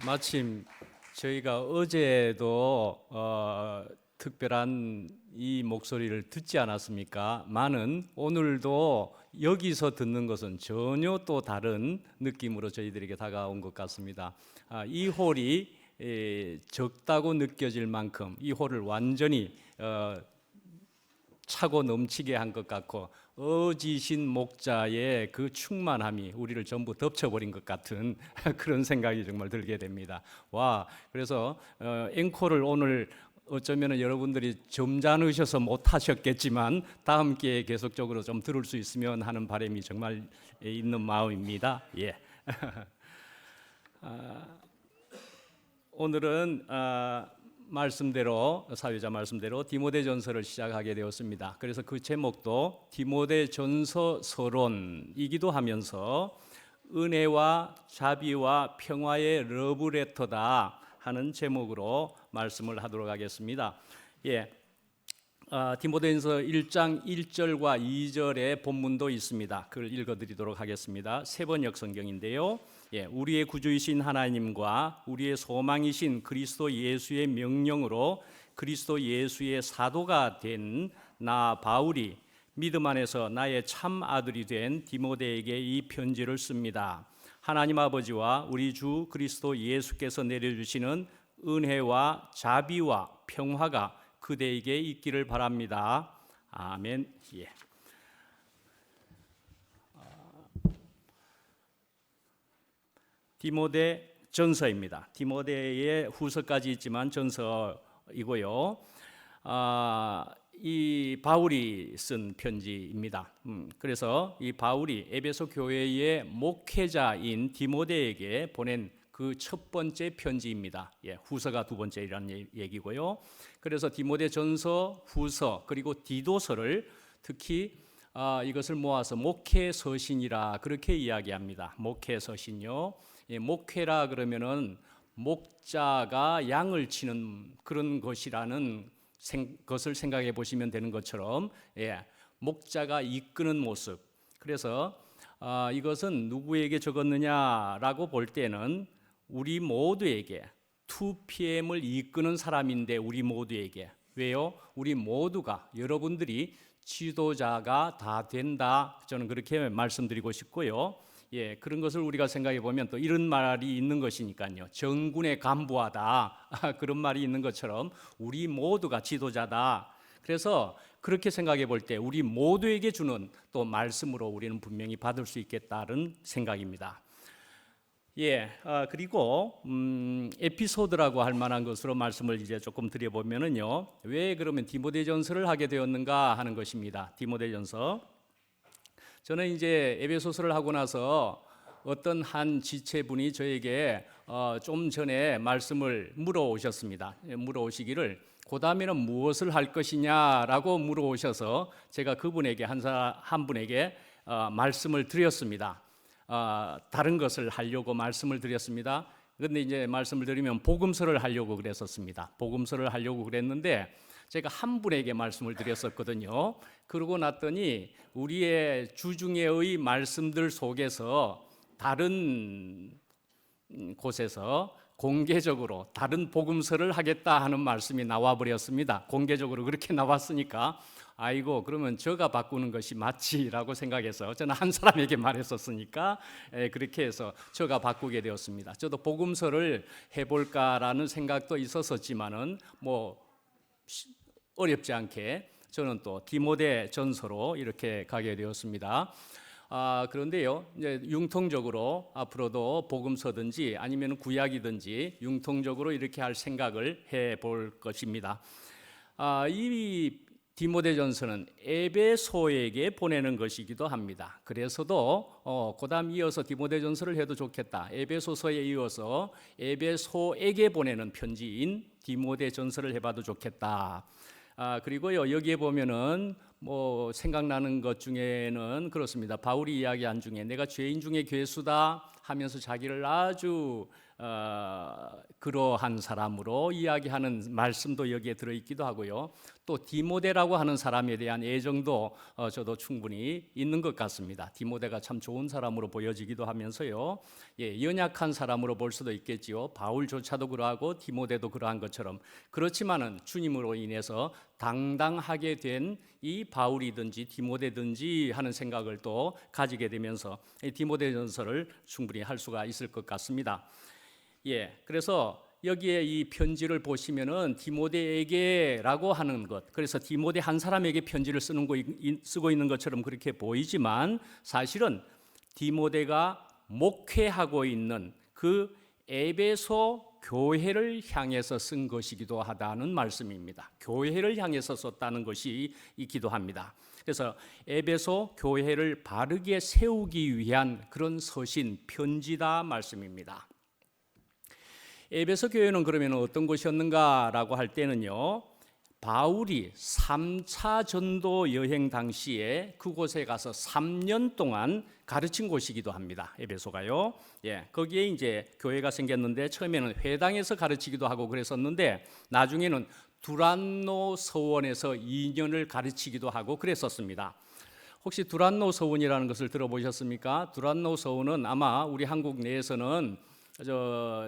마침 저희가 어제도 특별한 이 목소리를 듣지 않았습니까? 많은 오늘도 여기서 듣는 것은 전혀 또 다른 느낌으로 저희들에게 다가온 것 같습니다. 이 홀이 적다고 느껴질 만큼 이 홀을 완전히 차고 넘치게 한 것 같고 어지신 목자의 그 충만함이 우리를 전부 덮쳐버린 것 같은 그런 생각이 정말 들게 됩니다. 와, 그래서 앵콜을 오늘 어쩌면 여러분들이 점잖으셔서 못하셨겠지만 다음 기회에 계속적으로 좀 들을 수 있으면 하는 바람이 정말 있는 마음입니다. 예. 오늘은 사회자 말씀대로 디모데전서를 시작하게 되었습니다. 그래서 그 제목도 디모데전서 서론이기도 하면서 은혜와 자비와 평화의 러브레터다 하는 제목으로 말씀을 하도록 하겠습니다. 예. 디모데전서 1장 1절과 2절의 본문도 있습니다. 그걸 읽어드리도록 하겠습니다. 세번역 성경인데요. 예, 우리의 구주이신 하나님과 우리의 소망이신 그리스도 예수의 명령으로 그리스도 예수의 사도가 된 나 바울이 믿음 안에서 나의 참 아들이 된 디모데에게 이 편지를 씁니다. 하나님 아버지와 우리 주 그리스도 예수께서 내려주시는 은혜와 자비와 평화가 그대에게 있기를 바랍니다. 아멘. 예. 디모데 전서입니다. 디모데의 후서까지 있지만 전서이고요. 이 바울이 쓴 편지입니다. 그래서 이 바울이 에베소 교회의 목회자인 디모데에게 보낸 그 첫 번째 편지입니다. 예, 후서가 두 번째라는 얘기고요. 그래서 디모데 전서, 후서 그리고 디도서를 특히 이것을 모아서 목회서신이라 그렇게 이야기합니다. 목회서신요. 예, 목회라 그러면은 목자가 양을 치는 그런 것이라는 것을 생각해 보시면 되는 것처럼, 예, 목자가 이끄는 모습. 그래서 이것은 누구에게 적었느냐라고 볼 때는 우리 모두에게 2PM을 이끄는 사람인데 우리 모두에게. 왜요? 우리 모두가, 여러분들이 지도자가 다 된다. 저는 그렇게 말씀드리고 싶고요. 예, 그런 것을 우리가 생각해 보면 또 이런 말이 있는 것이니까요. 정군의 간부하다. 그런 말이 있는 것처럼 우리 모두가 지도자다. 그래서 그렇게 생각해 볼 때 우리 모두에게 주는 또 말씀으로 우리는 분명히 받을 수 있겠다는 생각입니다. 예, 그리고 에피소드라고 할 만한 것으로 말씀을 이제 조금 드려보면은요, 왜 그러면 디모데전서를 하게 되었는가 하는 것입니다. 디모데전서. 저는 이제 에베소서를 하고 나서 어떤 한 지체분이 저에게 좀 전에 말씀을 물어오셨습니다. 물어오시기를 그 다음에는 무엇을 할 것이냐라고 물어오셔서 제가 그분에게 한 분에게 말씀을 드렸습니다. 다른 것을 하려고 말씀을 드렸습니다. 그런데 이제 말씀을 드리면 복음서를 하려고 그랬었습니다. 복음서를 하려고 그랬는데 제가 한 분에게 말씀을 드렸었거든요. 그러고 났더니 우리의 주중에의 말씀들 속에서 다른 곳에서 공개적으로 다른 복음서를 하겠다 하는 말씀이 나와 버렸습니다. 공개적으로 그렇게 나왔으니까 아이고 그러면 저가 바꾸는 것이 맞지라고 생각해서 저는 한 사람에게 말했었으니까 그렇게 해서 저가 바꾸게 되었습니다. 저도 복음서를 해볼까라는 생각도 있었지만은 뭐 어렵지 않게 저는 또 디모데 전서로 이렇게 가게 되었습니다. 그런데요, 이제 융통적으로 앞으로도 복음서든지 아니면 구약이든지 융통적으로 이렇게 할 생각을 해볼 것입니다. 이 디모데전서는 에베소에게 보내는 것이기도 합니다. 그래서도 그다음 이어서 디모데전서를 해도 좋겠다. 에베소서에 이어서 에베소에게 보내는 편지인 디모데전서를 해봐도 좋겠다. 그리고요, 여기에 보면은 뭐 생각나는 것 중에는 그렇습니다. 바울이 이야기한 중에 내가 죄인 중에 괴수다 하면서 자기를 아주 그러한 사람으로 이야기하는 말씀도 여기에 들어있기도 하고요. 또 디모데라고 하는 사람에 대한 애정도 저도 충분히 있는 것 같습니다. 디모데가 참 좋은 사람으로 보여지기도 하면서요. 연약한 사람으로 볼 수도 있겠지요. 바울조차도 그러하고 디모데도 그러한 것처럼. 그렇지만은 주님으로 인해서 당당하게 된 이 바울이든지 디모데든지 하는 생각을 또 가지게 되면서 이 디모데전서를 충분히 할 수가 있을 것 같습니다. 그래서 여기에 이 편지를 보시면은 디모데에게라고 하는 것, 그래서 디모데 한 사람에게 편지를 쓰고 있는 것처럼 그렇게 보이지만 사실은 디모데가 목회하고 있는 그 에베소 교회를 향해서 쓴 것이기도 하다는 말씀입니다. 교회를 향해서 썼다는 것이 있기도 합니다. 그래서 에베소 교회를 바르게 세우기 위한 그런 서신, 편지다 말씀입니다. 에베소 교회는 그러면 어떤 곳이었는가라고 할 때는요, 바울이 3차 전도 여행 당시에 그곳에 가서 3년 동안 가르친 곳이기도 합니다. 에베소가요. 거기에 이제 교회가 생겼는데 처음에는 회당에서 가르치기도 하고 그랬었는데 나중에는 두란노 서원에서 2년을 가르치기도 하고 그랬었습니다. 혹시 두란노 서원이라는 것을 들어보셨습니까? 두란노 서원은 아마 우리 한국 내에서는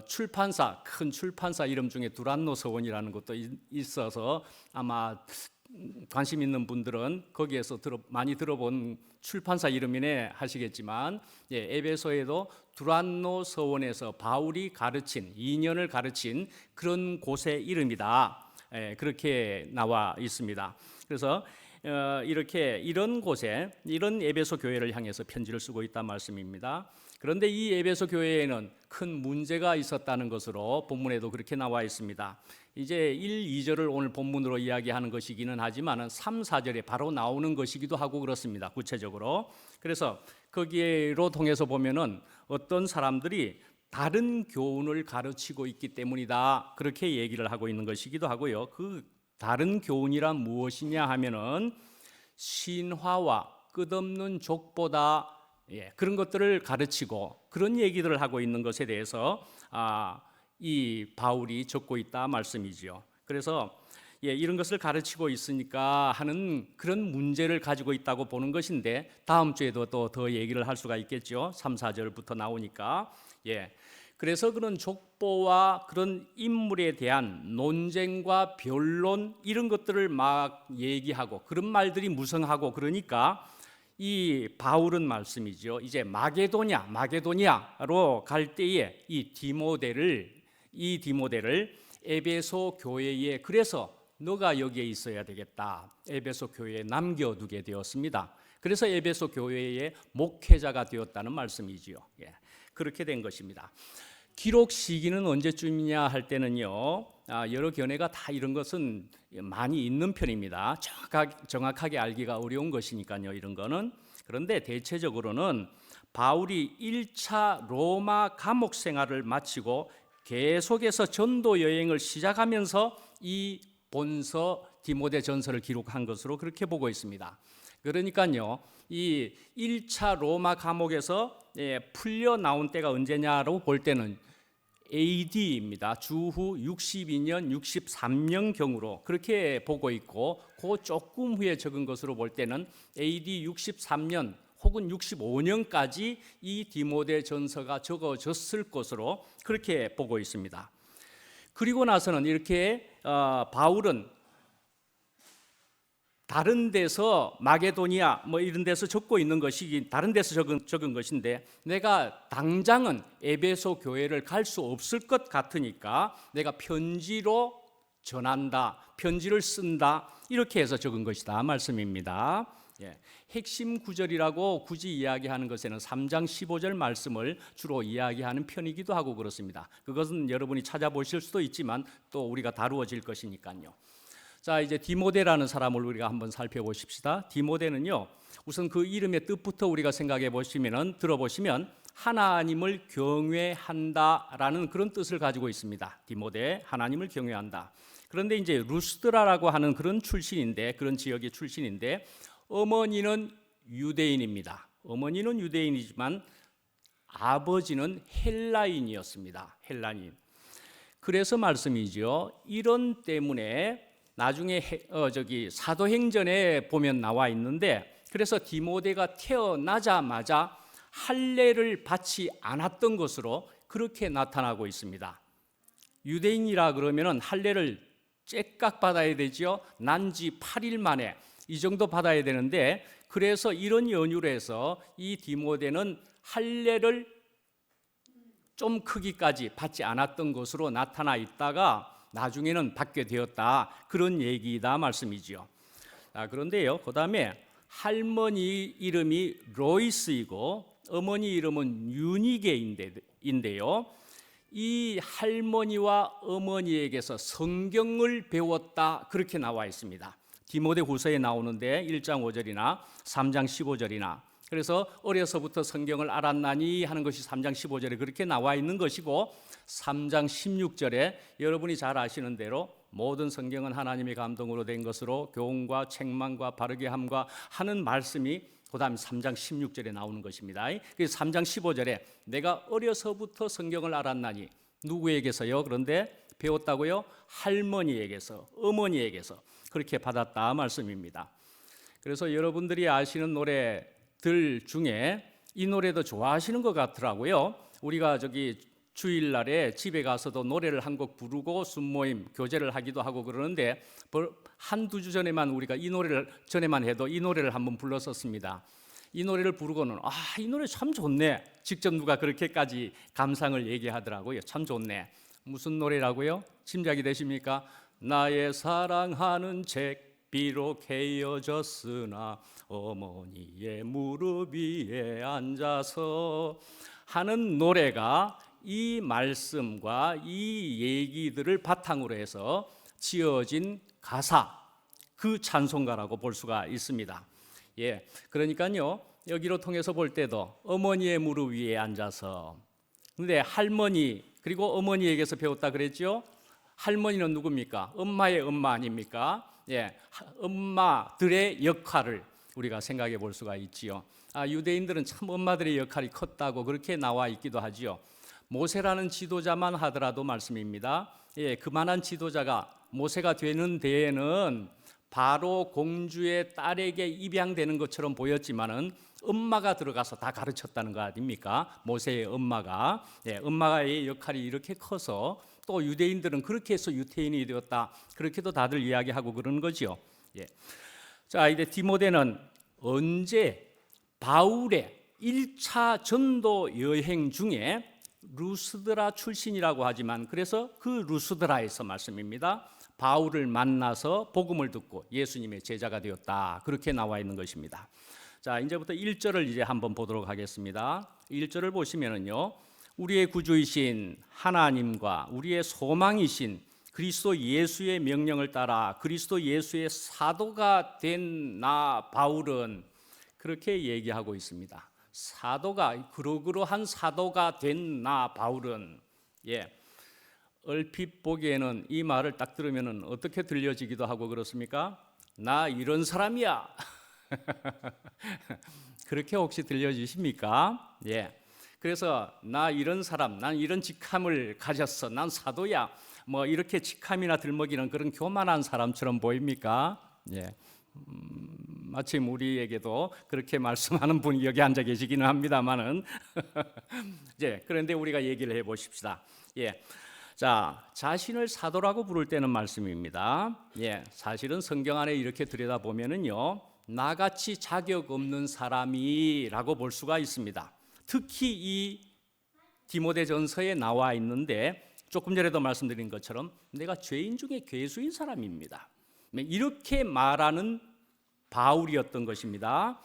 출판사, 큰 출판사 이름 중에 두란노 서원이라는 것도 있어서 아마 관심 있는 분들은 거기에서 많이 들어본 출판사 이름이네 하시겠지만, 에베소에도 두란노 서원에서 바울이 가르친 2년을 가르친 그런 곳의 이름이다. 그렇게 나와 있습니다. 그래서 이렇게 이런 곳에 이런 에베소 교회를 향해서 편지를 쓰고 있다는 말씀입니다. 그런데 이 에베소 교회에는 큰 문제가 있었다는 것으로 본문에도 그렇게 나와 있습니다. 이제 1, 2절을 오늘 본문으로 이야기하는 것이기는 하지만 3, 4절에 바로 나오는 것이기도 하고 그렇습니다. 구체적으로. 그래서 거기로 통해서 보면은 어떤 사람들이 다른 교훈을 가르치고 있기 때문이다. 그렇게 얘기를 하고 있는 것이기도 하고요. 그 다른 교훈이란 무엇이냐 하면은 신화와 끝없는 족보다 그런 것들을 가르치고 그런 얘기들을 하고 있는 것에 대해서 이 바울이 적고 있다 말씀이지요. 그래서 이런 것을 가르치고 있으니까 하는 그런 문제를 가지고 있다고 보는 것인데 다음 주에도 또 더 얘기를 할 수가 있겠죠. 3, 4절부터 나오니까. 그래서 그런 족보와 그런 인물에 대한 논쟁과 변론 이런 것들을 막 얘기하고 그런 말들이 무성하고 그러니까 이 바울은 말씀이죠. 이제 마게도냐로 갈 때에 이 디모데를 에베소 교회에 그래서 너가 여기에 있어야 되겠다. 에베소 교회에 남겨두게 되었습니다. 그래서 에베소 교회의 목회자가 되었다는 말씀이지요. 그렇게 된 것입니다. 기록 시기는 언제쯤이냐 할 때는요, 여러 견해가 다 이런 것은 많이 있는 편입니다. 정확하게 알기가 어려운 것이니까요, 이런 거는. 그런데 대체적으로는 바울이 1차 로마 감옥 생활을 마치고 계속해서 전도 여행을 시작하면서 이 본서 디모데 전서를 기록한 것으로 그렇게 보고 있습니다. 그러니까요, 이 1차 로마 감옥에서 풀려 나온 때가 언제냐로 볼 때는 AD입니다. 주후 62년, 63년경으로 그렇게 보고 있고 그 조금 후에 적은 것으로 볼 때는 AD 63년 혹은 65년까지 이 디모데 전서가 적어졌을 것으로 그렇게 보고 있습니다. 그리고 나서는 이렇게 바울은 다른 데서 마게도니아 이런 데서 적고 있는 것이 다른 데서 적은 것인데 내가 당장은 에베소 교회를 갈 수 없을 것 같으니까 내가 편지로 전한다, 편지를 쓴다 이렇게 해서 적은 것이다 말씀입니다. 핵심 구절이라고 굳이 이야기하는 것에는 3장 15절 말씀을 주로 이야기하는 편이기도 하고 그렇습니다. 그것은 여러분이 찾아보실 수도 있지만 또 우리가 다루어질 것이니까요. 자, 이제 디모데라는 사람을 우리가 한번 살펴보십시다. 디모데는요, 우선 그 이름의 뜻부터 우리가 생각해 보시면은 들어보시면 하나님을 경외한다라는 그런 뜻을 가지고 있습니다. 디모데, 하나님을 경외한다. 그런데 이제 루스드라라고 하는 그런 출신인데, 그런 지역의 출신인데, 어머니는 유대인입니다. 어머니는 유대인이지만 아버지는 헬라인이었습니다. 헬라인. 그래서 말씀이죠. 이런 때문에 나중에 사도행전에 보면 나와 있는데, 그래서 디모데가 태어나자마자 할례를 받지 않았던 것으로 그렇게 나타나고 있습니다. 유대인이라 그러면은 할례를 째깍 받아야 되죠. 난지 8일 만에 이 정도 받아야 되는데, 그래서 이런 연유로 해서 이 디모데는 할례를 좀 크기까지 받지 않았던 것으로 나타나 있다가 나중에는 받게 되었다, 그런 얘기다 말씀이지요. 그런데요, 그 다음에 할머니 이름이 로이스이고 어머니 이름은 유니게인데요, 이 할머니와 어머니에게서 성경을 배웠다, 그렇게 나와 있습니다. 디모데 후서에 나오는데 1장 5절이나 3장 15절이나, 그래서 어려서부터 성경을 알았나니 하는 것이 3장 15절에 그렇게 나와 있는 것이고, 3장 16절에 여러분이 잘 아시는 대로 모든 성경은 하나님의 감동으로 된 것으로 교훈과 책망과 바르게 함과 하는 말씀이 그 다음 3장 16절에 나오는 것입니다. 그래서 3장 15절에 내가 어려서부터 성경을 알았나니, 누구에게서요? 그런데 배웠다고요? 할머니에게서, 어머니에게서 그렇게 받았다 말씀입니다. 그래서 여러분들이 아시는 노래들 중에 이 노래도 좋아하시는 것 같더라고요. 우리가 주일날에 집에 가서도 노래를 한 곡 부르고 순모임, 교제를 하기도 하고 그러는데, 한두 주 전에만 우리가 이 노래를 전에만 해도 이 노래를 한번 불렀었습니다. 이 노래를 부르고는 이 노래 참 좋네, 직접 누가 그렇게까지 감상을 얘기하더라고요. 참 좋네. 무슨 노래라고요? 짐작이 되십니까? 나의 사랑하는 책 비록 헤어졌으나 어머니의 무릎 위에 앉아서 하는 노래가 이 말씀과 이 얘기들을 바탕으로 해서 지어진 가사, 그 찬송가라고 볼 수가 있습니다. 그러니까요, 여기로 통해서 볼 때도 어머니의 무릎 위에 앉아서, 근데 할머니 그리고 어머니에게서 배웠다 그랬죠. 할머니는 누굽니까? 엄마의 엄마 아닙니까? 엄마들의 역할을 우리가 생각해 볼 수가 있지요. 유대인들은 참 엄마들의 역할이 컸다고 그렇게 나와 있기도 하지요. 모세라는 지도자만 하더라도 말씀입니다. 그만한 지도자가 모세가 되는 데에는 바로 공주의 딸에게 입양되는 것처럼 보였지만은 엄마가 들어가서 다 가르쳤다는 거 아닙니까? 모세의 엄마가. 엄마의 역할이 이렇게 커서 또 유대인들은 그렇게 해서 유태인이 되었다, 그렇게도 다들 이야기하고 그러는 거지요. 자, 이제 디모데는 언제 바울의 1차 전도 여행 중에 루스드라 출신이라고 하지만, 그래서 그 루스드라에서 말씀입니다, 바울을 만나서 복음을 듣고 예수님의 제자가 되었다, 그렇게 나와 있는 것입니다. 자, 이제부터 1절을 이제 한번 보도록 하겠습니다. 1절을 보시면은요, 우리의 구주이신 하나님과 우리의 소망이신 그리스도 예수의 명령을 따라 그리스도 예수의 사도가 된 나 바울은, 그렇게 얘기하고 있습니다. 사도가, 그러그러한 사도가 된 나 바울은, 얼핏 보기에는 이 말을 딱 들으면 어떻게 들려지기도 하고 그렇습니까? 나 이런 사람이야. 그렇게 혹시 들려지십니까? 그래서 나 이런 사람, 난 이런 직함을 가졌어, 난 사도야, 뭐 이렇게 직함이나 들먹이는 그런 교만한 사람처럼 보입니까? 마침 우리에게도 그렇게 말씀하는 분이 여기 앉아 계시기는 합니다만은 그런데 우리가 얘기를 해보십시다. 자, 자신을 사도라고 부를 때는 말씀입니다. 사실은 성경 안에 이렇게 들여다보면은요, 나같이 자격 없는 사람이라고 볼 수가 있습니다. 특히 이 디모데전서에 나와 있는데, 조금 전에도 말씀드린 것처럼 내가 죄인 중에 괴수인 사람입니다, 이렇게 말하는 바울이었던 것입니다.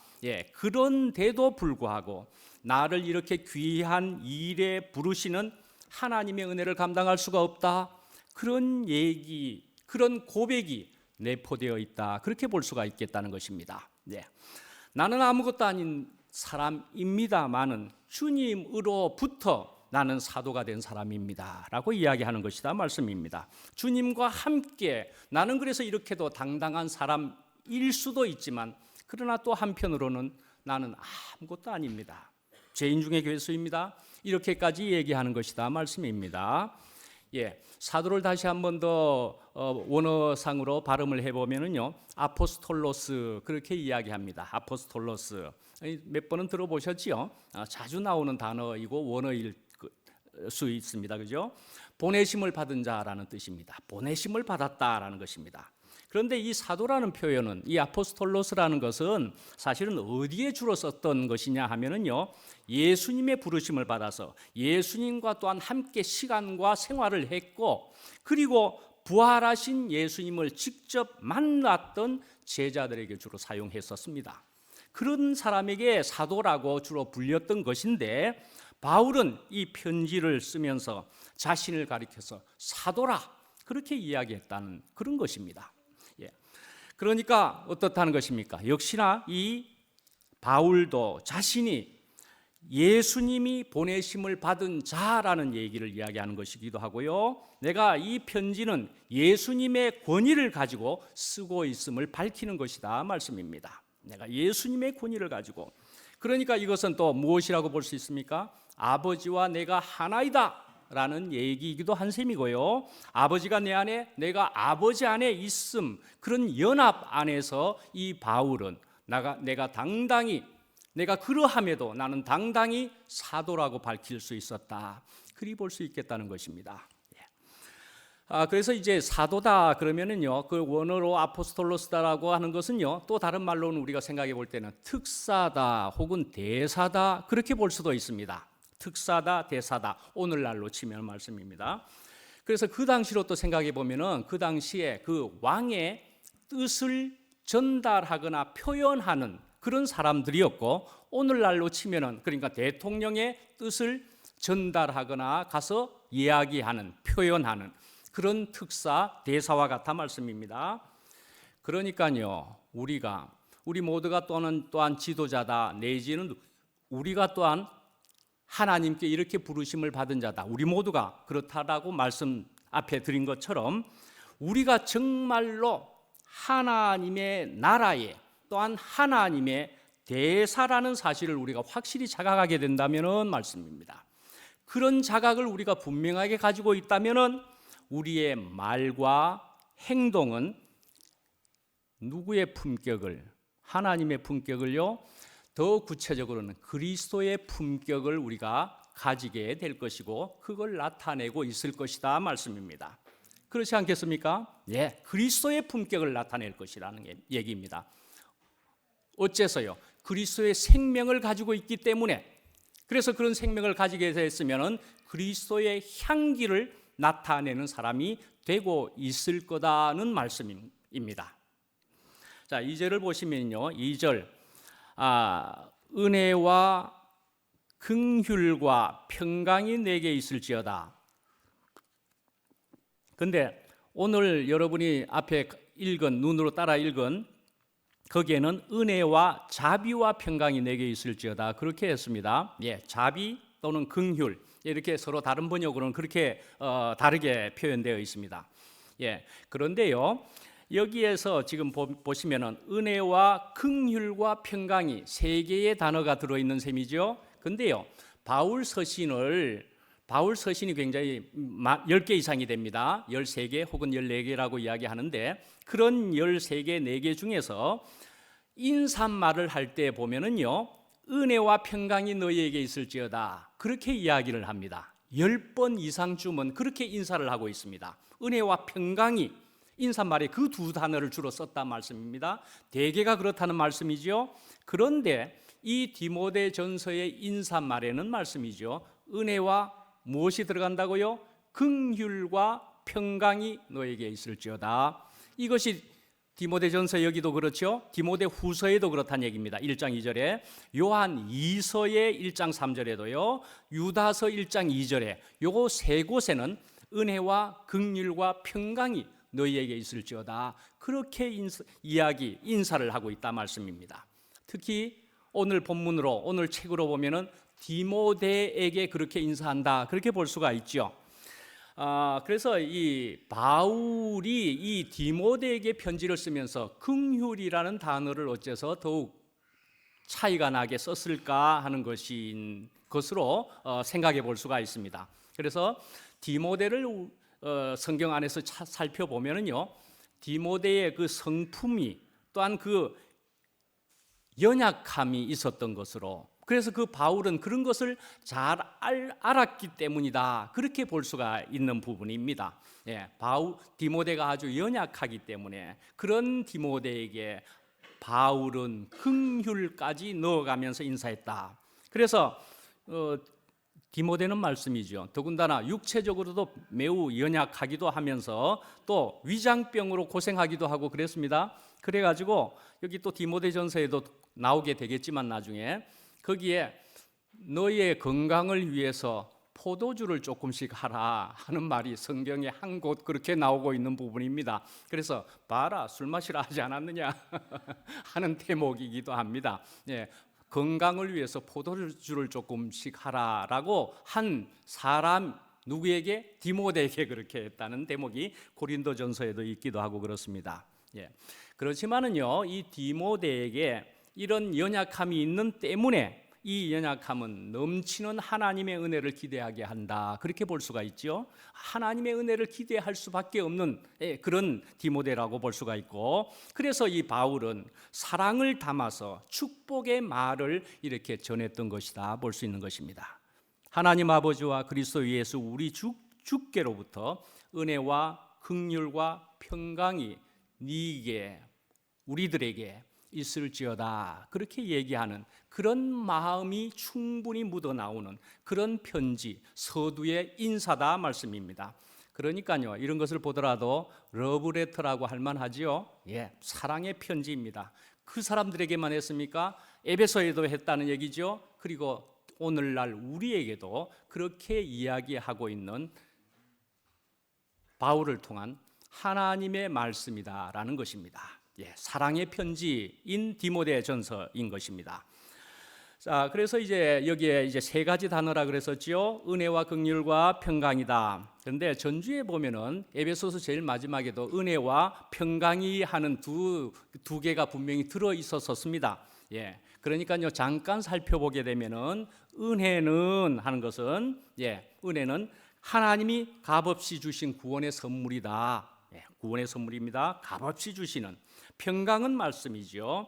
그런데도 불구하고 나를 이렇게 귀한 일에 부르시는 하나님의 은혜를 감당할 수가 없다, 그런 얘기, 그런 고백이 내포되어 있다, 그렇게 볼 수가 있겠다는 것입니다. 나는 아무것도 아닌 사람입니다마는 주님으로부터 나는 사도가 된 사람입니다 라고 이야기하는 것이다 말씀입니다. 주님과 함께 나는 그래서 이렇게도 당당한 사람일 수도 있지만, 그러나 또 한편으로는 나는 아무것도 아닙니다, 죄인 중에 괴수입니다, 이렇게까지 얘기하는 것이다 말씀입니다. 사도를 다시 한 번 더 원어상으로 발음을 해보면요, 아포스톨로스 그렇게 이야기합니다. 아포스톨로스 몇 번은 들어보셨지요? 자주 나오는 단어이고 원어일 수 있습니다. 그죠? 보내심을 받은 자라는 뜻입니다. 보내심을 받았다라는 것입니다. 그런데 이 사도라는 표현은, 이 아포스톨로스라는 것은 사실은 어디에 주로 썼던 것이냐 하면은요, 예수님의 부르심을 받아서 예수님과 또한 함께 시간과 생활을 했고, 그리고 부활하신 예수님을 직접 만났던 제자들에게 주로 사용했었습니다. 그런 사람에게 사도라고 주로 불렸던 것인데, 바울은 이 편지를 쓰면서 자신을 가리켜서 사도라 그렇게 이야기했다는 그런 것입니다. 그러니까 어떻다는 것입니까? 역시나 이 바울도 자신이 예수님이 보내심을 받은 자라는 얘기를 이야기하는 것이기도 하고요, 내가 이 편지는 예수님의 권위를 가지고 쓰고 있음을 밝히는 것이다 말씀입니다. 내가 예수님의 권위를 가지고, 그러니까 이것은 또 무엇이라고 볼 수 있습니까? 아버지와 내가 하나이다 라는 얘기이기도 한 셈이고요, 아버지가 내 안에, 내가 아버지 안에 있음, 그런 연합 안에서 이 바울은 내가 당당히, 내가 그러함에도 나는 당당히 사도라고 밝힐 수 있었다, 그리 볼 수 있겠다는 것입니다. 그래서 이제 사도다 그러면은요, 그 원어로 아포스톨로스다라고 하는 것은요, 또 다른 말로는 우리가 생각해 볼 때는 특사다 혹은 대사다 그렇게 볼 수도 있습니다. 특사다, 대사다, 오늘날로 치면 말씀입니다. 그래서 그 당시로 또 생각해 보면은 그 당시에 그 왕의 뜻을 전달하거나 표현하는 그런 사람들이었고, 오늘날로 치면은 그러니까 대통령의 뜻을 전달하거나 가서 이야기하는, 표현하는 그런 특사, 대사와 같아 말씀입니다. 그러니까요, 우리 모두가 또한 지도자다, 내지는 우리가 또한 하나님께 이렇게 부르심을 받은 자다, 우리 모두가 그렇다라고 말씀 앞에 드린 것처럼, 우리가 정말로 하나님의 나라에, 또한 하나님의 대사라는 사실을 우리가 확실히 자각하게 된다면 말씀입니다. 그런 자각을 우리가 분명하게 가지고 있다면 우리의 말과 행동은 누구의 품격을, 하나님의 품격을요, 더 구체적으로는 그리스도의 품격을 우리가 가지게 될 것이고, 그걸 나타내고 있을 것이다 말씀입니다. 그렇지 않겠습니까? 그리스도의 품격을 나타낼 것이라는 얘기입니다. 어째서요? 그리스도의 생명을 가지고 있기 때문에, 그래서 그런 생명을 가지게 됐으면 그리스도의 향기를 나타내는 사람이 되고 있을 거다는 말씀입니다. 자, 2절을 보시면요, 2절 은혜와 긍휼과 평강이 내게 있을지어다. 근데 오늘 여러분이 앞에 읽은, 눈으로 따라 읽은 거기에는 은혜와 자비와 평강이 내게 있을지어다 그렇게 했습니다. 자비 또는 긍휼, 이렇게 서로 다른 번역으로는 그렇게 다르게 표현되어 있습니다. 그런데요, 여기에서 지금 보시면은 은혜와 긍휼과 평강이 세 개의 단어가 들어있는 셈이죠. 근데요, 바울 서신이 굉장히 10개 이상이 됩니다. 13개 혹은 14개라고 이야기하는데, 그런 13개, 4개 중에서 인사말을 할 때 보면은요, 은혜와 평강이 너희에게 있을지어다 그렇게 이야기를 합니다. 10번 이상쯤은 그렇게 인사를 하고 있습니다. 은혜와 평강이 인사말에 그 두 단어를 주로 썼단 말씀입니다. 대개가 그렇다는 말씀이죠. 그런데 이 디모데전서의 인사말에는 말씀이죠, 은혜와 무엇이 들어간다고요? 긍휼과 평강이 너에게 있을지어다. 이것이 디모데전서 여기도 그렇죠. 디모데 후서에도 그렇다는 얘기입니다. 1장 2절에, 요한 2서의 1장 3절에도요, 유다서 1장 2절에, 요거 세 곳에는 은혜와 긍휼과 평강이 너희에게 있을지어다 그렇게 인사를 하고 있다 말씀입니다. 특히 오늘 본문으로, 오늘 책으로 보면은 디모데에게 그렇게 인사한다, 그렇게 볼 수가 있죠. 그래서 이 바울이 이 디모데에게 편지를 쓰면서 긍휼이라는 단어를 어째서 더욱 차이가 나게 썼을까 하는 것으로 생각해 볼 수가 있습니다. 그래서 디모데를 성경 안에서 살펴보면은요, 디모데의 그 성품이 또한 그 연약함이 있었던 것으로, 그래서 그 바울은 그런 것을 잘 알았기 때문이다, 그렇게 볼 수가 있는 부분입니다. 디모데가 아주 연약하기 때문에 그런 디모데에게 바울은 긍휼까지 넣어가면서 인사했다. 그래서 디모데는 말씀이죠. 더군다나 육체적으로도 매우 연약하기도 하면서 또 위장병으로 고생하기도 하고 그랬습니다. 그래가지고 여기 또 디모데전서에도 나오게 되겠지만 나중에 거기에 너희의 건강을 위해서 포도주를 조금씩 하라 하는 말이 성경에 한 곳 그렇게 나오고 있는 부분입니다. 그래서 봐라, 술 마시라 하지 않았느냐 하는 대목이기도 합니다. 건강을 위해서 포도주를 조금씩 하라라고 한 사람 누구에게? 디모데에게 그렇게 했다는 대목이 고린도전서에도 있기도 하고 그렇습니다. 그렇지만은요, 이 디모데에게 이런 연약함이 있는 때문에 이 연약함은 넘치는 하나님의 은혜를 기대하게 한다, 그렇게 볼 수가 있죠. 하나님의 은혜를 기대할 수밖에 없는 그런 디모데라고 볼 수가 있고, 그래서 이 바울은 사랑을 담아서 축복의 말을 이렇게 전했던 것이다 볼 수 있는 것입니다. 하나님 아버지와 그리스도 예수 우리 주께로부터 은혜와 긍휼과 평강이 네게 우리들에게 있을지어다, 그렇게 얘기하는 그런 마음이 충분히 묻어나오는 그런 편지, 서두의 인사다 말씀입니다. 그러니까요, 이런 것을 보더라도 러브레터라고 할 만하지요. 사랑의 편지입니다. 그 사람들에게만 했습니까? 에베소에도 했다는 얘기죠. 그리고 오늘날 우리에게도 그렇게 이야기하고 있는 바울을 통한 하나님의 말씀이다라는 것입니다. 사랑의 편지인 디모데전서인 것입니다. 자, 그래서 이제 여기에 이제 세 가지 단어라 그랬었지요. 은혜와 긍휼과 평강이다. 그런데 전주에 보면은 에베소서 제일 마지막에도 은혜와 평강이 하는 두 개가 분명히 들어 있었습니다. 그러니까요, 잠깐 살펴보게 되면은 은혜는 하는 것은 은혜는 하나님이 값없이 주신 구원의 선물이다. 구원의 선물입니다. 값없이 주시는. 평강은 말씀이죠.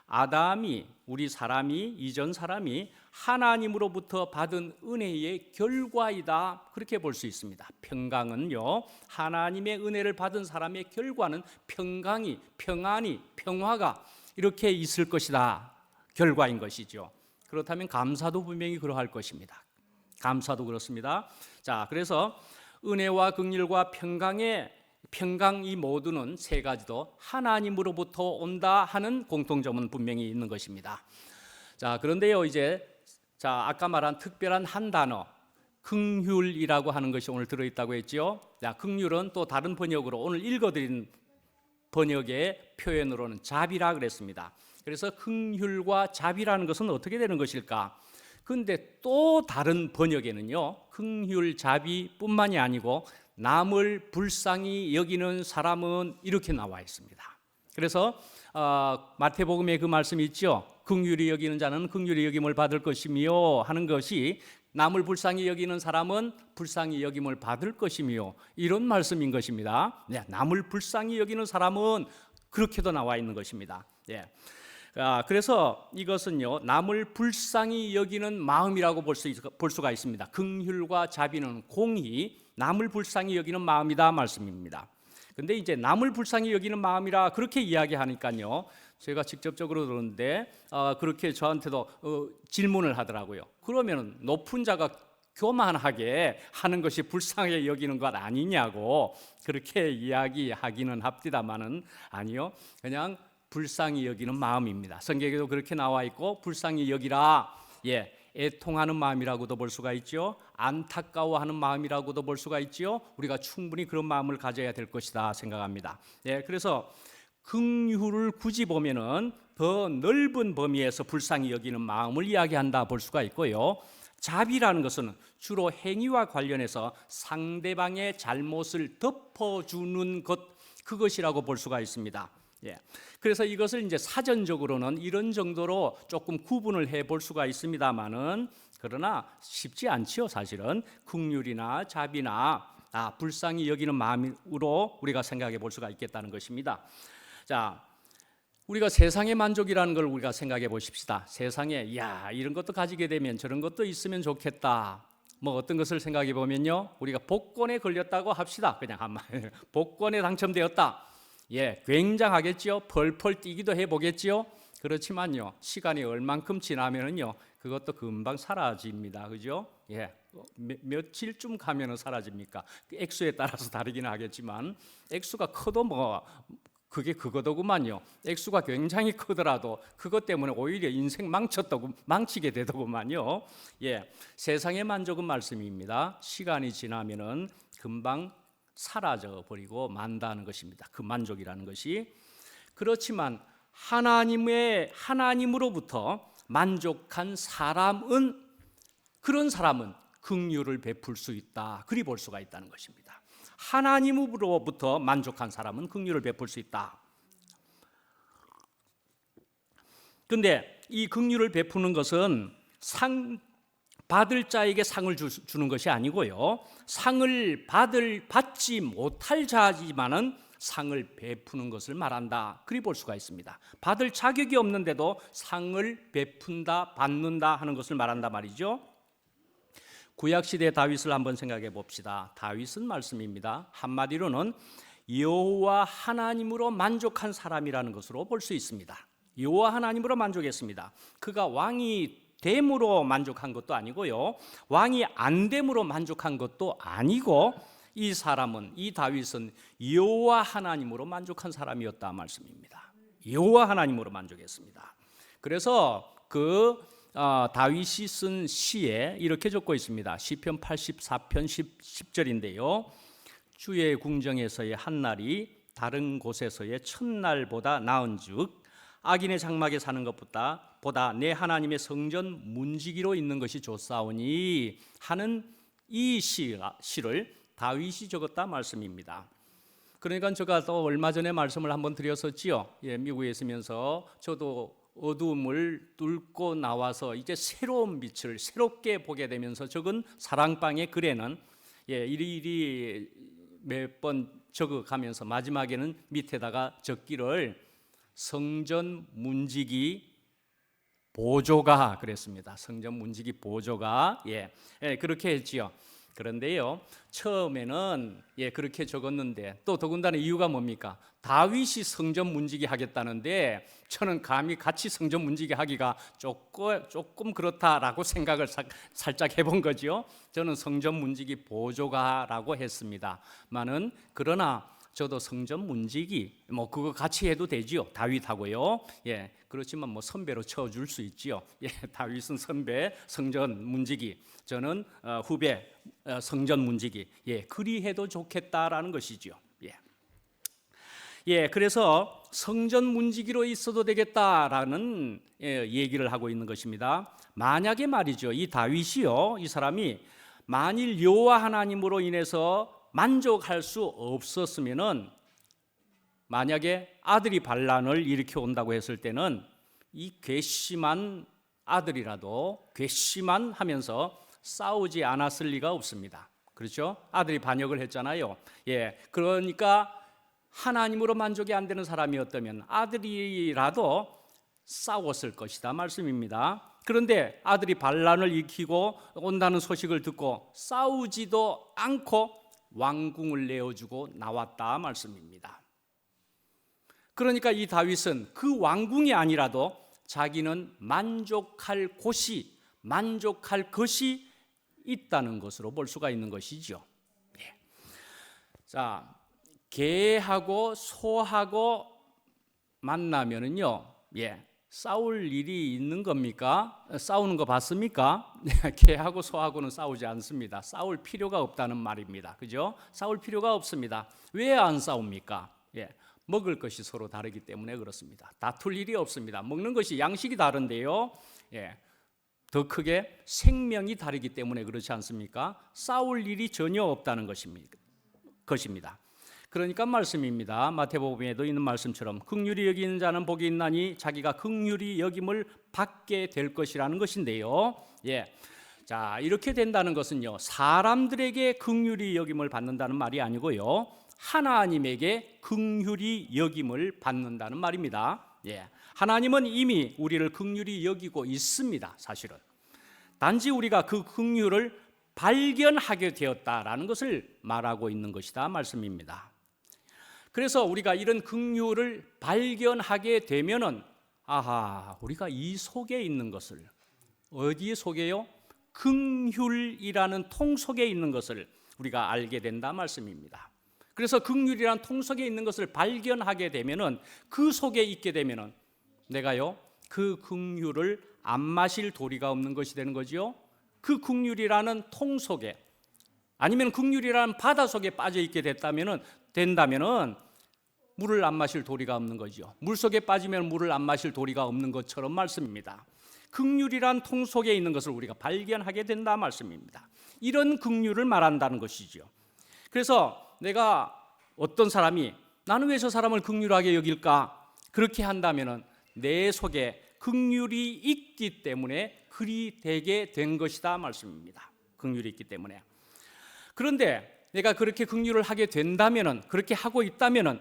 아담이, 우리 사람이, 이전 사람이 하나님으로부터 받은 은혜의 결과이다, 그렇게 볼 수 있습니다. 평강은요, 하나님의 은혜를 받은 사람의 결과는 평강이, 평안이, 평화가 이렇게 있을 것이다, 결과인 것이죠. 그렇다면 감사도 분명히 그러할 것입니다. 감사도 그렇습니다. 자, 그래서 은혜와 긍휼과 평강 이 모두는 세 가지도 하나님으로부터 온다 하는 공통점은 분명히 있는 것입니다. 자, 그런데요, 아까 말한 특별한 한 단어, 긍휼이라고 하는 것이 오늘 들어있다고 했죠. 자, 긍휼은 또 다른 번역으로 오늘 읽어드린 번역의 표현으로는 자비라 그랬습니다. 그래서 긍휼과 자비라는 것은 어떻게 되는 것일까? 그런데 또 다른 번역에는요, 긍휼, 자비뿐만이 아니고 남을 불쌍히 여기는 사람은 이렇게 나와 있습니다. 그래서 마태복음에 그 말씀이 있죠. 긍휼히 여기는 자는 긍휼히 여김을 받을 것이며 하는 것이 남을 불쌍히 여기는 사람은 불쌍히 여김을 받을 것이며, 이런 말씀인 것입니다. 남을 불쌍히 여기는 사람은 그렇게도 나와 있는 것입니다. 그래서 이것은요, 남을 불쌍히 여기는 마음이라고 볼 수가 있습니다. 긍휼과 자비는 공히 남을 불쌍히 여기는 마음이다 말씀입니다. 근데 이제 남을 불쌍히 여기는 마음이라 그렇게 이야기하니까요, 제가 직접적으로 들었는데 그렇게 저한테도 질문을 하더라고요. 그러면 높은 자가 교만하게 하는 것이 불쌍하게 여기는 것 아니냐고 그렇게 이야기하기는 합디다마는 아니요, 그냥 불쌍히 여기는 마음입니다. 성경에도 그렇게 나와 있고, 불쌍히 여기라, 애통하는 마음이라고도 볼 수가 있죠. 안타까워하는 마음이라고도 볼 수가 있죠. 우리가 충분히 그런 마음을 가져야 될 것이다 생각합니다. 그래서 긍휼을 굳이 보면은 더 넓은 범위에서 불쌍히 여기는 마음을 이야기한다 볼 수가 있고요. 자비라는 것은 주로 행위와 관련해서 상대방의 잘못을 덮어주는 것, 그것이라고 볼 수가 있습니다. 예. 그래서 이것을 이제 사전적으로는 이런 정도로 조금 구분을 해볼 수가 있습니다만은, 그러나 쉽지 않지요. 사실은 긍휼이나 자비나 불쌍히 여기는 마음으로 우리가 생각해 볼 수가 있겠다는 것입니다. 자, 우리가 세상의 만족이라는 걸 우리가 생각해 보십시다. 세상에 이런 것도 가지게 되면 저런 것도 있으면 좋겠다. 뭐 어떤 것을 생각해 보면요, 우리가 복권에 걸렸다고 합시다. 그냥 한마디 복권에 당첨되었다. 굉장하겠지요. 펄펄 뛰기도 해보겠지요. 그렇지만요, 시간이 얼만큼 지나면은요, 그것도 금방 사라집니다. 그죠? 며칠쯤 가면은 사라집니까? 액수에 따라서 다르긴 하겠지만, 액수가 커도 그게 그거더구만요. 액수가 굉장히 크더라도 그것 때문에 오히려 인생 망치게 되더구만요. 세상의 만족은 말씀입니다. 시간이 지나면은 금방 사라져 버리고 만다는 것입니다. 그 만족이라는 것이. 그렇지만 하나님으로부터 만족한 사람은, 그런 사람은 긍휼을 베풀 수 있다. 그리 볼 수가 있다는 것입니다. 하나님으로부터 만족한 사람은 긍휼을 베풀 수 있다. 그런데 이 긍휼을 베푸는 것은 받을 자에게 상을 주는 것이 아니고요, 상을 받지 못할 자지만은 상을 베푸는 것을 말한다. 그리 볼 수가 있습니다. 받을 자격이 없는데도 상을 베푼다, 받는다 하는 것을 말한다 말이죠. 구약시대 다윗을 한번 생각해 봅시다. 다윗은 말씀입니다. 한마디로는 여호와 하나님으로 만족한 사람이라는 것으로 볼 수 있습니다. 여호와 하나님으로 만족했습니다. 그가 왕이 됨으로 만족한 것도 아니고요, 왕이 안 됨으로 만족한 것도 아니고, 이 다윗은 여호와 하나님으로 만족한 사람이었다 말씀입니다. 여호와 하나님으로 만족했습니다. 그래서 다윗이 쓴 시에 이렇게 적고 있습니다. 시편 84편 10절인데요. 주의 궁정에서의 한날이 다른 곳에서의 첫날보다 나은즉 악인의 장막에 사는 것보다 내 하나님의 성전 문지기로 있는 것이 좋사오니 하는 이 시를 다윗이 적었다 말씀입니다. 그러니까 제가 또 얼마 전에 말씀을 한번 드렸었지요. 미국에 있으면서 저도 어두움을 뚫고 나와서 이제 새로운 빛을 새롭게 보게 되면서 적은 사랑방의 글에는 이리 몇 번 적어가면서 마지막에는 밑에다가 적기를 성전 문지기 보조가 그랬습니다. 성전 문지기 보조가 그렇게 했지요. 그런데요, 처음에는 그렇게 적었는데, 또 더군다나 이유가 뭡니까? 다윗이 성전 문지기 하겠다는데 저는 감히 같이 성전 문지기 하기가 조금 그렇다라고 생각을 살짝 해본 거죠. 저는 성전 문지기 보조가라고 했습니다만은, 그러나 저도 성전 문지기 그거 같이 해도 되지요. 다윗하고요. 그렇지만 선배로 쳐줄 수 있지요. 다윗은 선배 성전 문지기, 저는 후배 성전 문지기. 그리 해도 좋겠다라는 것이지요. 그래서 성전 문지기로 있어도 되겠다라는 얘기를 하고 있는 것입니다. 만약에 말이죠, 이 다윗이요, 이 사람이 만일 여호와 하나님으로 인해서 만족할 수 없었으면은, 만약에 아들이 반란을 일으켜 온다고 했을 때는 이 괘씸한 아들이라도 괘씸한 하면서 싸우지 않았을 리가 없습니다. 그렇죠? 아들이 반역을 했잖아요. 그러니까 하나님으로 만족이 안 되는 사람이었다면 아들이라도 싸웠을 것이다 말씀입니다. 그런데 아들이 반란을 일으키고 온다는 소식을 듣고 싸우지도 않고 왕궁을 내어주고 나왔다 말씀입니다. 그러니까 이 다윗은 그 왕궁이 아니라도 자기는 만족할 것이 있다는 것으로 볼 수가 있는 것이죠. 자, 개하고 소하고 만나면은요, 싸울 일이 있는 겁니까? 싸우는 거 봤습니까? 개하고 소하고는 싸우지 않습니다. 싸울 필요가 없다는 말입니다. 그죠? 싸울 필요가 없습니다. 왜 안 싸웁니까? 먹을 것이 서로 다르기 때문에 그렇습니다. 다툴 일이 없습니다. 먹는 것이 양식이 다른데요. 더 크게 생명이 다르기 때문에 그렇지 않습니까? 싸울 일이 전혀 없다는 것입니다. 그러니까 말씀입니다. 마태복음에도 있는 말씀처럼 긍휼히 여기는 자는 복이 있나니 자기가 긍휼히 여김을 받게 될 것이라는 것인데요. 자, 이렇게 된다는 것은요, 사람들에게 긍휼히 여김을 받는다는 말이 아니고요, 하나님에게 긍휼히 여김을 받는다는 말입니다. 하나님은 이미 우리를 긍휼히 여기고 있습니다. 사실은 단지 우리가 그 긍휼을 발견하게 되었다라는 것을 말하고 있는 것이다 말씀입니다. 그래서 우리가 이런 긍휼을 발견하게 되면은 우리가 이 속에 있는 것을, 어디에 속에요? 긍휼이라는 통 속에 있는 것을 우리가 알게 된다 말씀입니다. 그래서 긍휼이라는 통 속에 있는 것을 발견하게 되면은, 그 속에 있게 되면은 내가요, 그 긍휼을 안 마실 도리가 없는 것이 되는 거지요. 그 긍휼이라는 통 속에, 아니면 긍휼이라는 바다 속에 빠져 있게 된다면은 물을 안 마실 도리가 없는 거죠. 물 속에 빠지면 물을 안 마실 도리가 없는 것처럼 말씀입니다. 긍휼이란 통 속에 있는 것을 우리가 발견하게 된다 말씀입니다. 이런 긍휼을 말한다는 것이죠. 그래서 내가, 어떤 사람이 나는 왜 저 사람을 긍휼하게 여길까? 그렇게 한다면은 내 속에 긍휼이 있기 때문에 그리 되게 된 것이다 말씀입니다. 긍휼이 있기 때문에. 그런데 내가 그렇게 긍휼을 하게 된다면은, 그렇게 하고 있다면은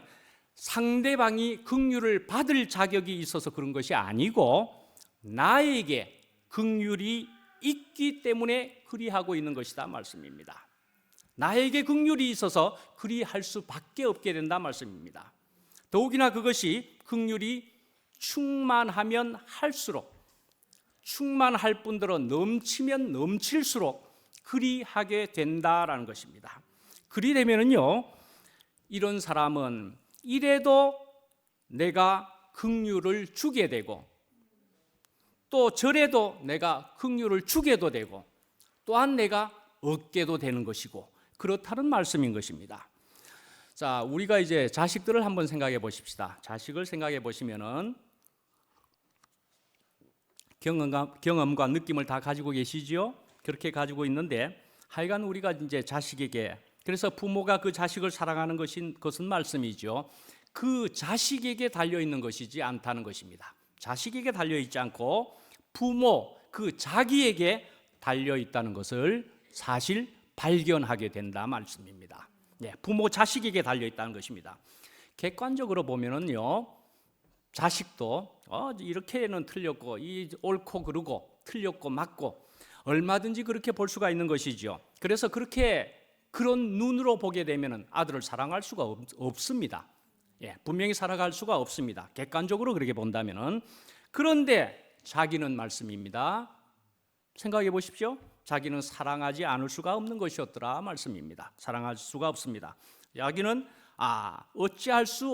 상대방이 긍휼을 받을 자격이 있어서 그런 것이 아니고 나에게 긍휼이 있기 때문에 그리하고 있는 것이다 말씀입니다. 나에게 긍휼이 있어서 그리할 수밖에 없게 된다 말씀입니다. 더욱이나 그것이 긍휼이 충만하면 할수록, 충만할 뿐더러 넘치면 넘칠수록 그리하게 된다라는 것입니다. 그리 되면은요, 이런 사람은 이래도 내가 긍휼을 주게 되고, 또 저래도 내가 긍휼을 주게도 되고, 또한 내가 얻게도 되는 것이고, 그렇다는 말씀인 것입니다. 자, 우리가 이제 자식들을 한번 생각해 보십시다. 자식을 생각해 보시면은 경험과 느낌을 다 가지고 계시죠? 그렇게 가지고 있는데, 하여간 우리가 이제 자식에게, 그래서 부모가 그 자식을 사랑하는 것은 말씀이죠. 그 자식에게 달려 있는 것이지 않다는 것입니다. 자식에게 달려 있지 않고 부모, 그 자기에게 달려 있다는 것을 사실 발견하게 된다 말씀입니다. 부모 자식에게 달려 있다는 것입니다. 객관적으로 보면은요, 자식도 이렇게는 틀렸고, 이 옳고 그르고, 틀렸고 맞고, 얼마든지 그렇게 볼 수가 있는 것이죠. 그래서 그런 눈으로 보게 되면은 아들을 사랑할 수가 없습니다. 분명히 살아갈 수가 없습니다. 객관적으로 그렇게 본다면은. 그런데 자기는 말씀입니다. 생각해 보십시오. 자기는 사랑하지 않을 수가 없는 것이었더라 말씀입니다. 사랑할 수가 없습니다. 자기는 어찌할 수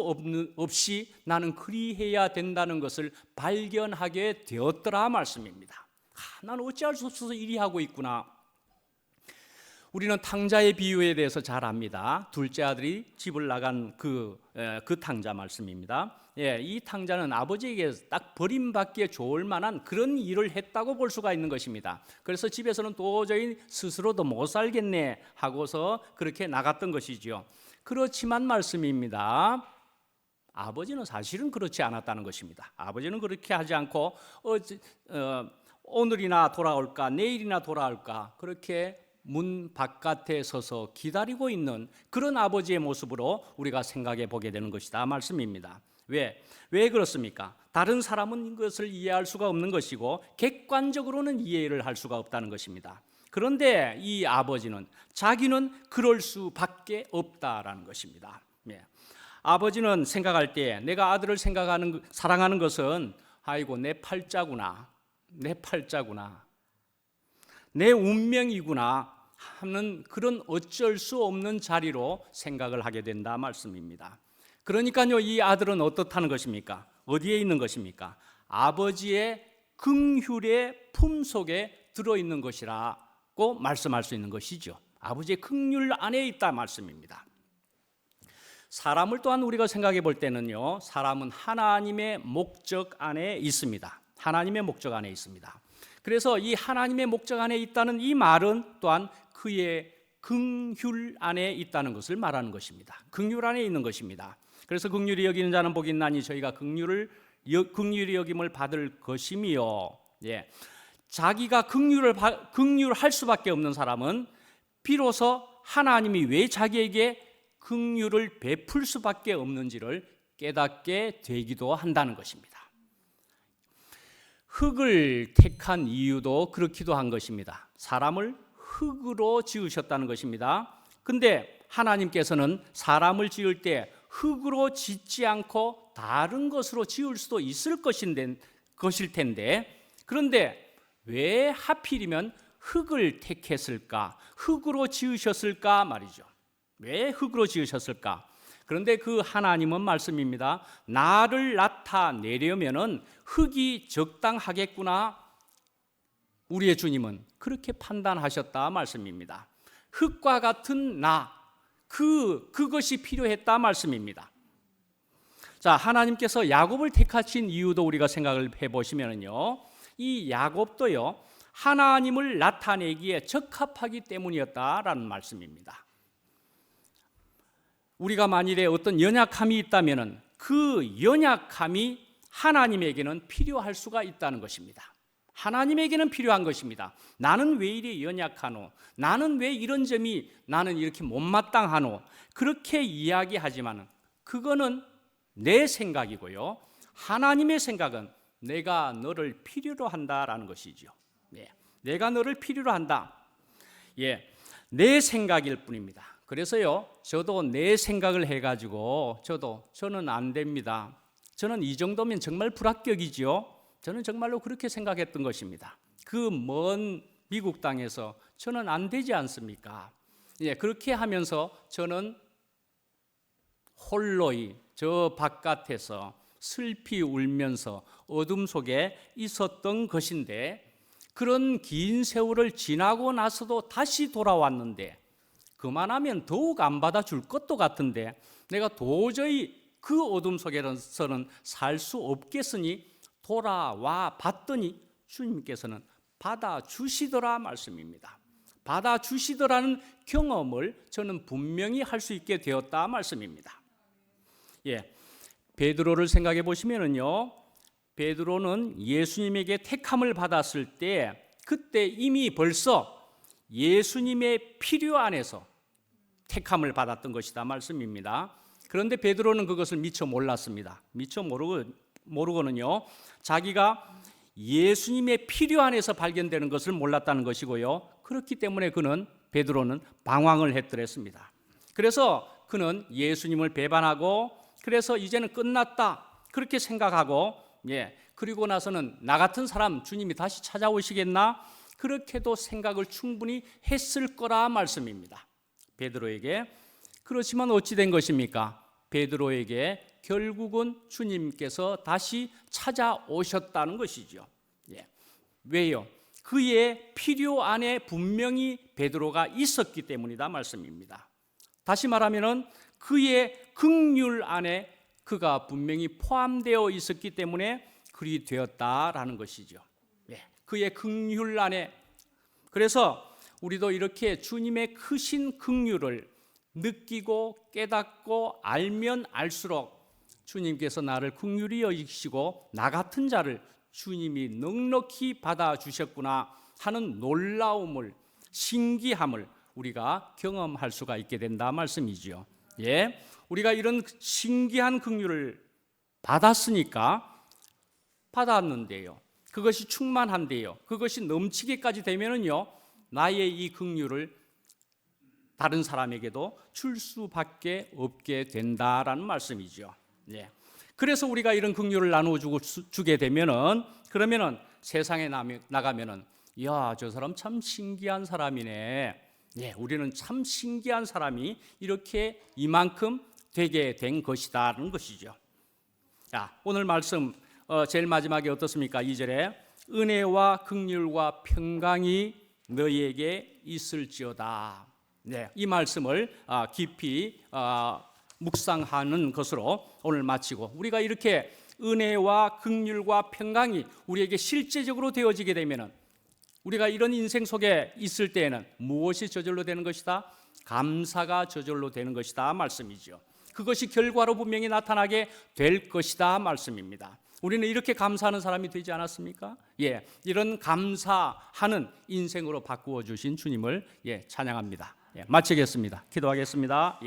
없이 나는 그리해야 된다는 것을 발견하게 되었더라 말씀입니다. 나는 어찌할 수 없어서 이리 하고 있구나. 우리는 탕자의 비유에 대해서 잘 압니다. 둘째 아들이 집을 나간 그 탕자 말씀입니다. 이 탕자는 아버지에게 딱 버림받기에 좋을 만한 그런 일을 했다고 볼 수가 있는 것입니다. 그래서 집에서는 도저히 스스로도 못 살겠네 하고서 그렇게 나갔던 것이죠. 그렇지만 말씀입니다. 아버지는 사실은 그렇지 않았다는 것입니다. 아버지는 그렇게 하지 않고 오늘이나 돌아올까 내일이나 돌아올까 그렇게 문 바깥에 서서 기다리고 있는 그런 아버지의 모습으로 우리가 생각해 보게 되는 것이다 말씀입니다. 왜 그렇습니까? 다른 사람은 이것을 이해할 수가 없는 것이고 객관적으로는 이해를 할 수가 없다는 것입니다. 그런데 이 아버지는 자기는 그럴 수밖에 없다라는 것입니다. 아버지는 생각할 때 내가 아들을 사랑하는 것은 아이고 내 팔자구나, 내 운명이구나 하는 그런 어쩔 수 없는 자리로 생각을 하게 된다 말씀입니다. 그러니까요, 이 아들은 어떻다는 것입니까? 어디에 있는 것입니까? 아버지의 긍휼의 품속에 들어있는 것이라고 말씀할 수 있는 것이죠. 아버지의 긍휼 안에 있다 말씀입니다. 사람을 또한 우리가 생각해 볼 때는요, 사람은 하나님의 목적 안에 있습니다. 하나님의 목적 안에 있습니다. 그래서 이 하나님의 목적 안에 있다는 이 말은 또한 그의 긍휼 안에 있다는 것을 말하는 것입니다. 긍휼 안에 있는 것입니다. 그래서 긍휼히 여기는 자는 복이 있나니 저희가 긍휼히 여김을 받을 것이며, 자기가 긍휼할 수밖에 없는 사람은 비로소 하나님이 왜 자기에게 긍휼을 베풀 수밖에 없는지를 깨닫게 되기도 한다는 것입니다. 흙을 택한 이유도 그렇기도 한 것입니다. 사람을 흙으로 지으셨다는 것입니다. 근데 하나님께서는 사람을 지을 때 흙으로 짓지 않고 다른 것으로 지을 수도 있을 것일 텐데, 그런데 왜 하필이면 흙을 택했을까? 흙으로 지으셨을까 말이죠. 왜 흙으로 지으셨을까? 그런데 그 하나님은 말씀입니다. 나를 나타내려면은 흙이 적당하겠구나. 우리의 주님은 그렇게 판단하셨다 말씀입니다. 흙과 같은 그것이 필요했다 말씀입니다. 자, 하나님께서 야곱을 택하신 이유도 우리가 생각을 해보시면요, 이 야곱도요, 하나님을 나타내기에 적합하기 때문이었다라는 말씀입니다. 우리가 만일에 어떤 연약함이 있다면 그 연약함이 하나님에게는 필요할 수가 있다는 것입니다. 하나님에게는 필요한 것입니다. 나는 왜 이리 연약하노? 나는 왜 이런 점이 나는 이렇게 못마땅하노? 그렇게 이야기하지만 그거는 내 생각이고요, 하나님의 생각은 내가 너를 필요로 한다라는 것이죠. 내가 너를 필요로 한다. 내 생각일 뿐입니다. 그래서요, 저도 내 생각을 해가지고 저는 안 됩니다. 저는 이 정도면 정말 불합격이지요. 저는 정말로 그렇게 생각했던 것입니다. 그 먼 미국 땅에서 저는 안 되지 않습니까? 그렇게 하면서 저는 홀로이 저 바깥에서 슬피 울면서 어둠 속에 있었던 것인데, 그런 긴 세월을 지나고 나서도 다시 돌아왔는데, 그만하면 더욱 안 받아줄 것도 같은데 내가 도저히 그 어둠 속에서는 살 수 없겠으니 돌아와 봤더니 주님께서는 받아주시더라 말씀입니다. 받아주시더라는 경험을 저는 분명히 할 수 있게 되었다 말씀입니다. 베드로를 생각해 보시면은요, 베드로는 예수님에게 택함을 받았을 때 그때 이미 벌써 예수님의 필요 안에서 택함을 받았던 것이다 말씀입니다. 그런데 베드로는 그것을 미처 몰랐습니다. 미처 모르고는요, 자기가 예수님의 필요 안에서 발견되는 것을 몰랐다는 것이고요, 그렇기 때문에 베드로는 방황을 했더랬습니다. 그래서 그는 예수님을 배반하고, 그래서 이제는 끝났다 그렇게 생각하고, 그리고 나서는 나 같은 사람 주님이 다시 찾아오시겠나, 그렇게도 생각을 충분히 했을 거라 말씀입니다. 베드로에게. 그렇지만 어찌 된 것입니까? 베드로에게 결국은 주님께서 다시 찾아오셨다는 것이죠. 왜요? 그의 필요 안에 분명히 베드로가 있었기 때문이다 말씀입니다. 다시 말하면은 그의 긍휼 안에 그가 분명히 포함되어 있었기 때문에 그리 되었다라는 것이죠. 그의 긍휼 안에. 그래서 우리도 이렇게 주님의 크신 긍휼을 느끼고 깨닫고 알면 알수록 주님께서 나를 긍휼히 여기시고 나 같은 자를 주님이 넉넉히 받아주셨구나 하는 놀라움을, 신기함을 우리가 경험할 수가 있게 된다 말씀이죠. 우리가 이런 신기한 긍휼을 받았는데요, 그것이 충만한데요, 그것이 넘치게까지 되면은요, 나의 이 긍휼을 다른 사람에게도 줄 수밖에 없게 된다라는 말씀이죠. 그래서 우리가 이런 긍휼을 나눠주게 되면은, 그러면은 세상에 나가면은, 야, 저 사람 참 신기한 사람이네. 우리는 참 신기한 사람이 이렇게 이만큼 되게 된 것이다라는 것이죠. 오늘 말씀 제일 마지막에 어떻습니까? 2절에 은혜와 긍휼과 평강이 너희에게 있을지어다. 이 말씀을 깊이 묵상하는 것으로 오늘 마치고, 우리가 이렇게 은혜와 긍휼과 평강이 우리에게 실제적으로 되어지게 되면은, 우리가 이런 인생 속에 있을 때에는 무엇이 저절로 되는 것이다? 감사가 저절로 되는 것이다 말씀이죠. 그것이 결과로 분명히 나타나게 될 것이다 말씀입니다. 우리는 이렇게 감사하는 사람이 되지 않았습니까? 이런 감사하는 인생으로 바꾸어 주신 주님을 찬양합니다. 마치겠습니다. 기도하겠습니다.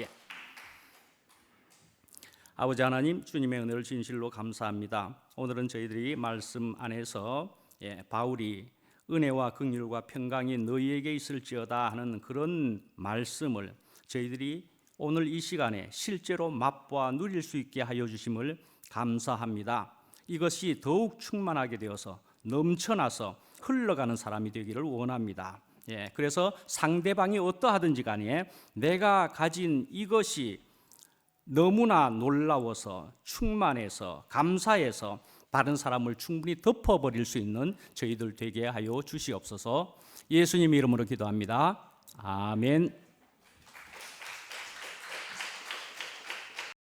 아버지 하나님, 주님의 은혜를 진실로 감사합니다. 오늘은 저희들이 말씀 안에서 바울이 은혜와 긍휼과 평강이 너희에게 있을지어다 하는 그런 말씀을 저희들이 오늘 이 시간에 실제로 맛보아 누릴 수 있게 하여 주심을 감사합니다. 이것이 더욱 충만하게 되어서 넘쳐나서 흘러가는 사람이 되기를 원합니다. 그래서 상대방이 어떠하든지 간에 내가 가진 이것이 너무나 놀라워서 충만해서 감사해서 다른 사람을 충분히 덮어버릴 수 있는 저희들 되게 하여 주시옵소서. 예수님 이름으로 기도합니다. 아멘.